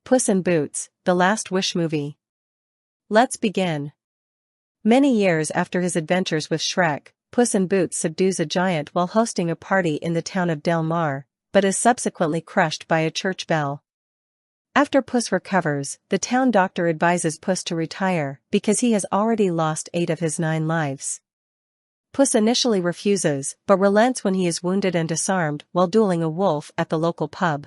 Puss in Boots, The Last Wish Movie. Let's begin. Many years after his adventures with Shrek, Puss in Boots subdues a giant while hosting a party in the town of Del Mar, but is subsequently crushed by a church bell. After Puss recovers, the town doctor advises Puss to retire because he has already lost 8 of his 9 lives. Puss initially refuses, but relents when he is wounded and disarmed while dueling a wolf at the local pub.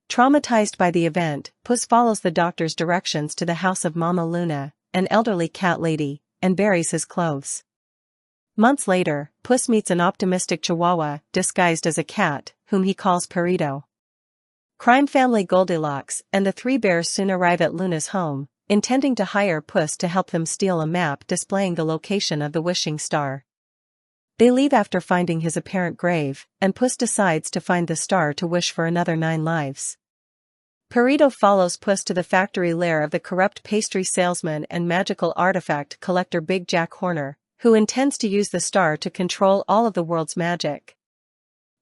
Traumatized by the event, Puss follows the doctor's directions to the house of Mama Luna, an elderly cat lady, and buries his clothes. Months later, Puss meets an optimistic Chihuahua disguised as a cat, whom he calls Perito. Crime family Goldilocks and the 3 bears soon arrive at Luna's home, intending to hire Puss to help them steal a map displaying the location of the wishing star. They leave after finding his apparent grave, and Puss decides to find the star to wish for another 9 lives. Perito follows Puss to the factory lair of the corrupt pastry salesman and magical artifact collector Big Jack Horner, who intends to use the star to control all of the world's magic.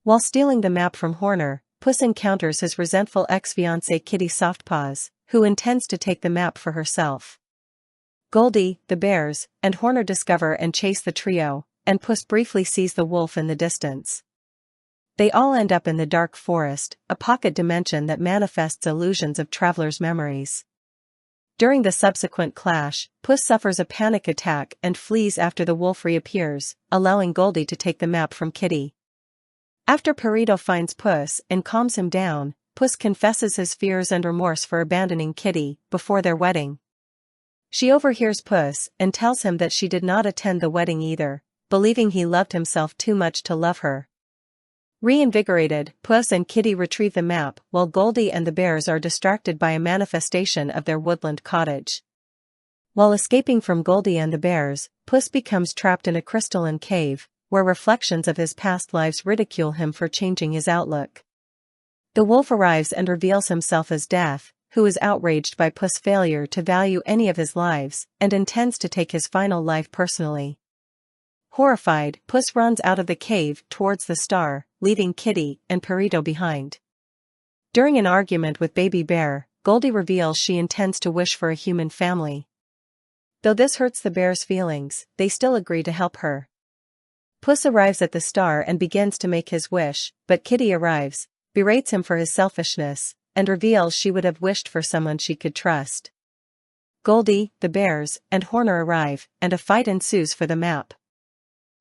While stealing the map from Horner, Puss encounters his resentful ex-fiancée Kitty Softpaws, who intends to take the map for herself. Goldie, the bears, and Horner discover and chase the trio, and Puss briefly sees the wolf in the distance. They all end up in the dark forest, a pocket dimension that manifests illusions of travelers' memories. During the subsequent clash, Puss suffers a panic attack and flees after the wolf reappears, allowing Goldie to take the map from Kitty. After Perito finds Puss and calms him down, Puss confesses his fears and remorse for abandoning Kitty before their wedding. She overhears Puss and tells him that she did not attend the wedding either, believing he loved himself too much to love her. Reinvigorated, Puss and Kitty retrieve the map while Goldie and the bears are distracted by a manifestation of their woodland cottage. While escaping from Goldie and the bears, Puss becomes trapped in a crystalline cave, where reflections of his past lives ridicule him for changing his outlook. The wolf arrives and reveals himself as Death, who is outraged by Puss' failure to value any of his lives and intends to take his final life personally. Horrified, Puss runs out of the cave towards the star, leaving Kitty and Perito behind. During an argument with Baby Bear, Goldie reveals she intends to wish for a human family. Though this hurts the bears' feelings, they still agree to help her. Puss arrives at the star and begins to make his wish, but Kitty arrives, berates him for his selfishness, and reveals she would have wished for someone she could trust. Goldie, the bears, and Horner arrive, and a fight ensues for the map.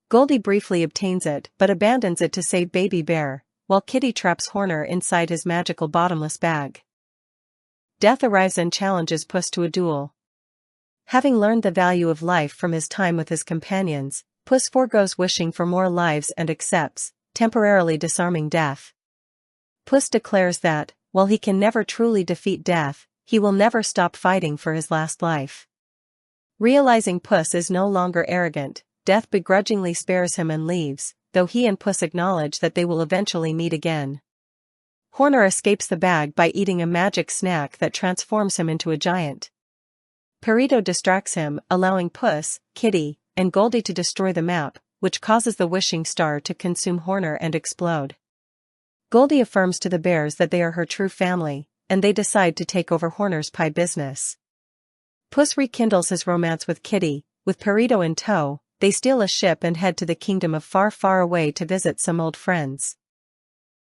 Goldie briefly obtains it but abandons it to save Baby Bear, while Kitty traps Horner inside his magical bottomless bag. Death arrives and challenges Puss to a duel. Having learned the value of life from his time with his companions, Puss forgoes wishing for more lives and accepts, temporarily disarming Death. Puss declares that, while he can never truly defeat Death, he will never stop fighting for his last life. Realizing Puss is no longer arrogant, Death begrudgingly spares him and leaves, though he and Puss acknowledge that they will eventually meet again. Horner escapes the bag by eating a magic snack that transforms him into a giant. Perito distracts him, allowing Puss, Kitty, and Goldie to destroy the map, which causes the wishing star to consume Horner and explode. Goldie affirms to the bears that they are her true family, and they decide to take over Horner's pie business. Puss rekindles his romance with Kitty, with Perito in tow. They steal a ship and head to the kingdom of Far Far Away to visit some old friends.